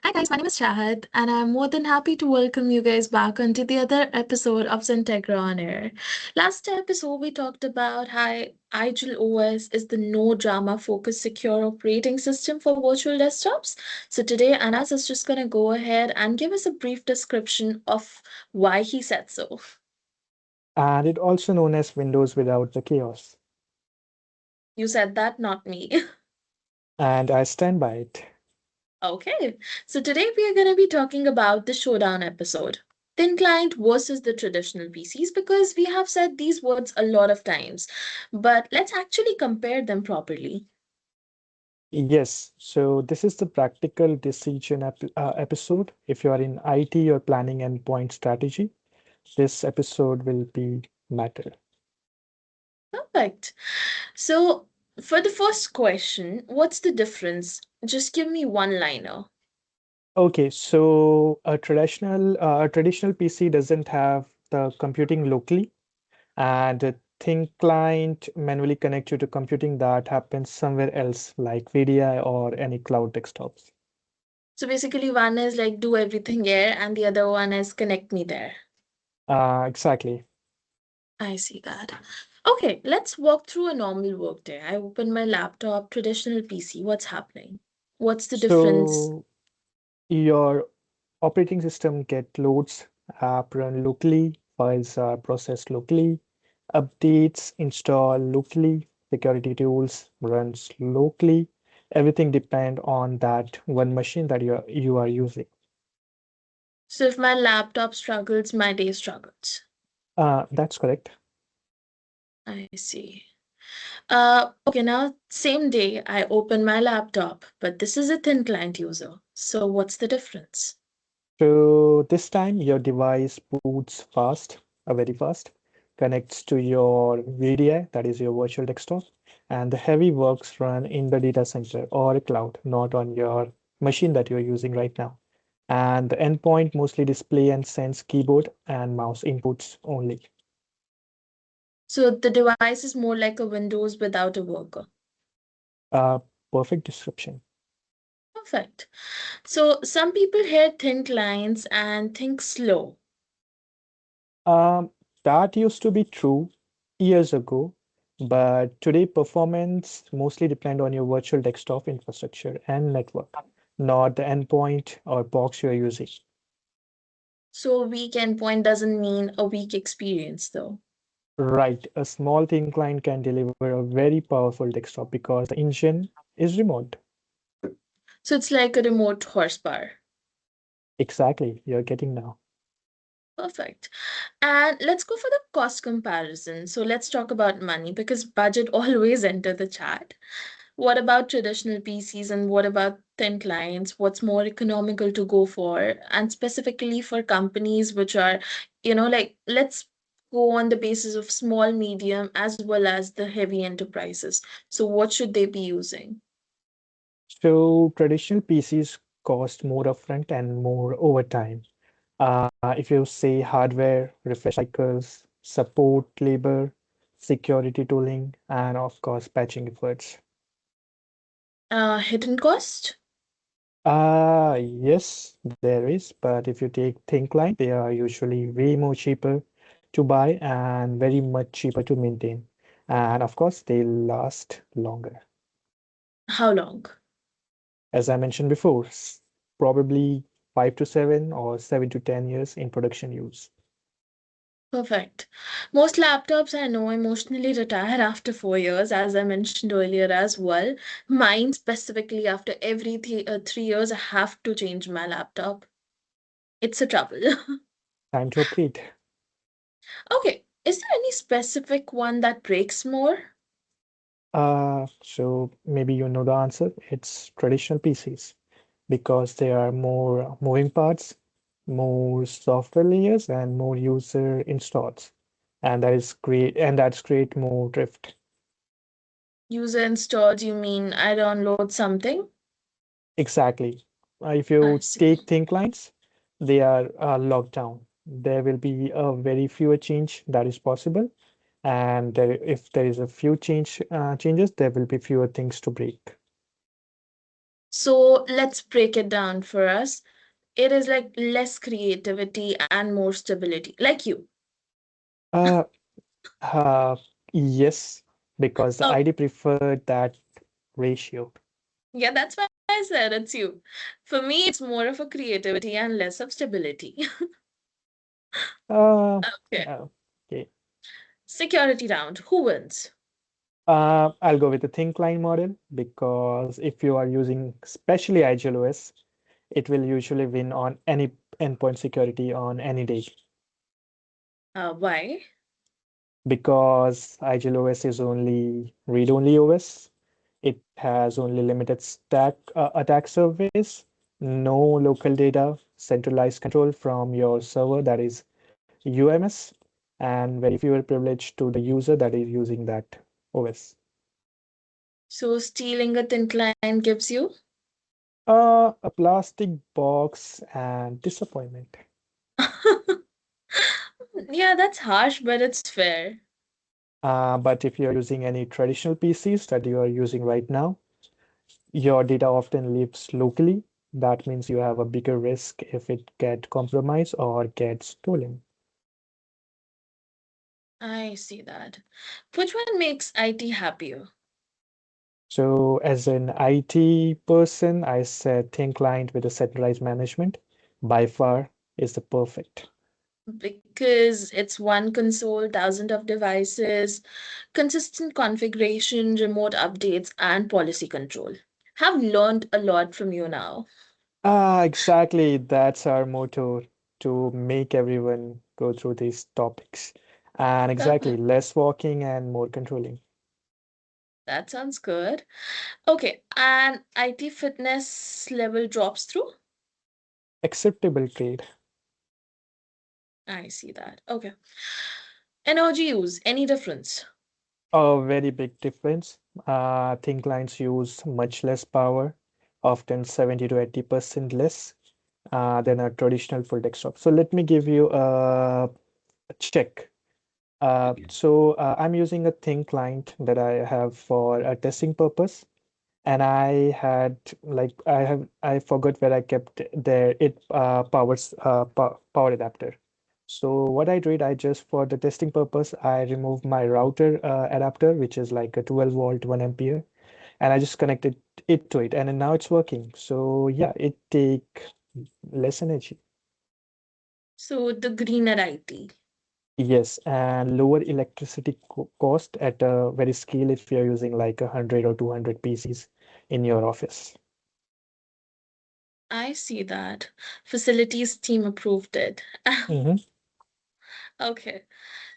Hi guys, my name is Chahat, and I'm more than happy to welcome you guys back onto the other episode of XenTegra On Air. Last episode, we talked about how IGEL OS is the no drama focused secure operating system for virtual desktops. So today, Anas is just going to go ahead and give us a brief description of why he said so. And it also known as Windows without the chaos. You said that, not me. And I stand by it. Okay, so today we are going to be talking about the showdown episode. Thin client versus the traditional PCs because we have said these words a lot of times. But let's actually compare them properly. Yes, so this is the practical decision episode. If you are in IT or planning endpoint strategy, this episode will be matter. Perfect. So, for the first question, what's the difference? Just give me one liner. Okay, so a traditional PC doesn't have the computing locally, and a thin client manually connect you to computing that happens somewhere else, like VDI or any cloud desktops. So, basically, one is like do everything here, and the other one is connect me there. Exactly. I see that. Okay, let's walk through a normal workday. I open my laptop, traditional PC. What's happening? What's the difference? So your operating system get loads, app run locally, files are processed locally, updates install locally, security tools runs locally. Everything depend on that one machine that you are using. So if my laptop struggles, my day struggles. That's correct. I see. Okay, now same day I open my laptop, but this is a thin client user. So what's the difference? So this time your device boots fast, very fast, connects to your VDI, that is your virtual desktop, and the heavy works run in the data center or a cloud, not on your machine that you're using right now. And the endpoint mostly display and sends keyboard and mouse inputs only. So the device is more like a Windows without a worker. Uh, Perfect description. Perfect. So some people hear thin clients and think slow. Um, that used to be true years ago, but today performance mostly depend on your virtual desktop infrastructure and network, not the endpoint or box you're using. So a weak endpoint doesn't mean a weak experience, though. Right, a small thin client can deliver a very powerful desktop because the engine is remote. So it's like a remote horsepower. Exactly, you're getting now. Perfect. And let's go for the cost comparison. So let's talk about money because budget always enter the chat. What about traditional PCs and what about thin clients? What's more economical to go for? And specifically for companies which are, like let's go on the basis of small, medium, as well as the heavy enterprises. So what should they be using? So traditional PCs cost more upfront and more over time. If you say hardware, refresh cycles, support labor, security tooling, and of course patching efforts. Hidden cost? Yes, there is, but if you take thin client, they are usually way more cheaper to buy and very much cheaper to maintain. And of course, they last longer. How long? As I mentioned before, probably 5 to 7 or 7 to 10 years in production use. Perfect. Most laptops I know emotionally retire after 4 years, as I mentioned earlier as well. Mine specifically, after every 3 years, I have to change my laptop. It's a trouble. Time to upgrade. Okay, is there any specific one that breaks more? So maybe you know the answer. It's traditional PCs because there are more moving parts, more software layers, and more user installs. And that's create more drift. User installed, you mean I download something? Exactly. If I you see. take thin clients, they are locked down. There will be a very fewer change that is possible, and if there is a few changes, there will be fewer things to break. So let's break it down for us. It is like less creativity and more stability, like you. Uh, uh, yes, because the Oh, ID preferred that ratio. yeah, that's why I said it's you. For me, it's more of a creativity and less of stability. Uh, Okay. okay. Security round. Who wins? I'll go with the think line model because if you are using especially IGEL OS, it will usually win on any endpoint security on any day Why? because IGEL OS is only read-only OS. It has only limited stack attack surface, no local data, centralized control from your server that is UMS, and very fewer privilege to the user that is using that OS. So stealing a thin client gives you? A plastic box and disappointment. Yeah, that's harsh, but it's fair. But if you're using any traditional PCs that you are using right now, your data often lives locally. That means you have a bigger risk if it get compromised or gets stolen. I see that. Which one makes IT happier? So as an IT person, I said thin client with a centralized management by far is the perfect. Because it's one console, thousands of devices, consistent configuration, remote updates, and policy control. Have learned a lot from you now. Exactly. That's our motto to make everyone go through these topics. And exactly, Perfect. less walking and more controlling. That sounds good. Okay, and IT fitness level drops through? Acceptable trade. I see that. Okay. Energy use, any difference? A very big difference. Thin clients use much less power, often 70 to 80% less than a traditional full desktop. So let me give you a check. I'm using a thin client that I have for a testing purpose. And I forgot where I kept their it power adapter. So what I did, I just for the testing purpose, I removed my router adapter, which is like a 12 volt 1 ampere, and I just connected it to it, and then now it's working. So yeah, it take less energy. So the greener IT. Yes, and lower electricity cost at a very scale if you're using like 100 or 200 PCs in your office. I see that. Facilities team approved it. Mhm. Okay.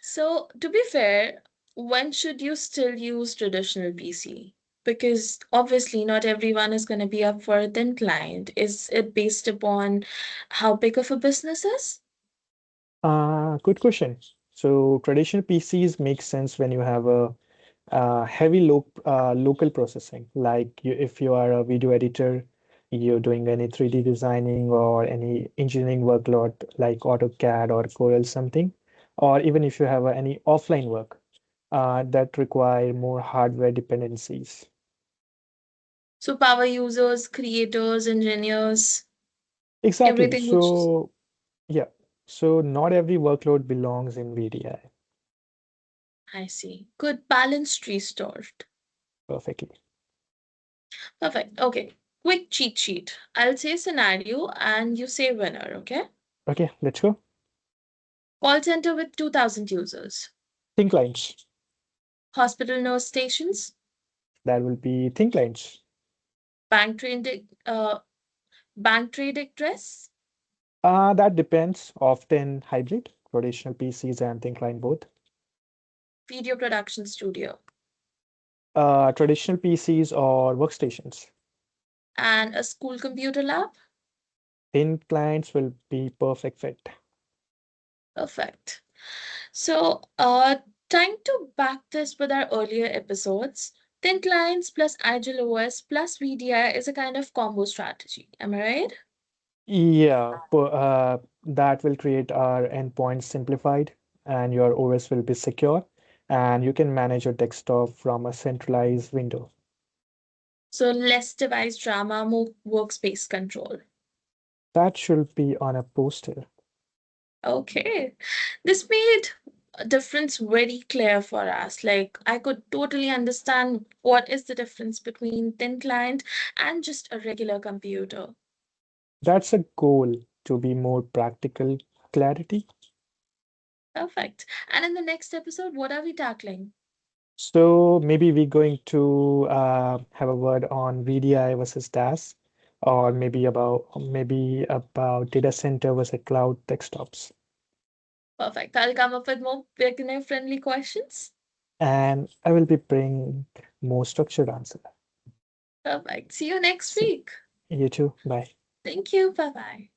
So, to be fair, when should you still use traditional PC? Because obviously, not everyone is going to be up for a thin client. Is it based upon how big of a business is? Good question. So traditional PCs make sense when you have a heavy local processing. Like if you are a video editor, you're doing any 3D designing or any engineering workload like AutoCAD or Corel something, or even if you have any offline work that require more hardware dependencies. So, power users, creators, engineers, Exactly. everything would just, So yeah. So not every workload belongs in VDI I see. Good balanced restored. perfectly. Perfect. Okay. Quick cheat sheet. I'll say scenario and you say winner, okay? Okay, let's go. Call center with 2,000 users. Think lines. Hospital nurse stations. That will be thin clients. Bank trade, bank trade address. That depends, often hybrid, traditional PCs and thin client both. Video production studio. Traditional PCs or workstations. And a school computer lab. Thin clients will be perfect fit. Perfect. So, time to back this with our earlier episodes. Thin clients plus IGEL OS plus VDI is a kind of combo strategy. Am I right? Yeah, that will create our endpoints simplified and your OS will be secure and you can manage your desktop from a centralized window. So less device drama, more workspace control. That should be on a poster. Okay. This made a difference very clear for us. Like I could totally understand what is the difference between thin client and just a regular computer. That's a goal to be more practical clarity. Perfect. And in the next episode, what are we tackling? So maybe we're going to have a word on VDI versus DAS, or maybe about data center versus cloud desktops. Perfect. I'll come up with more beginner friendly questions. And I will be bringing more structured answer. Perfect. See you next See week. you too. Bye. Thank you. Bye bye.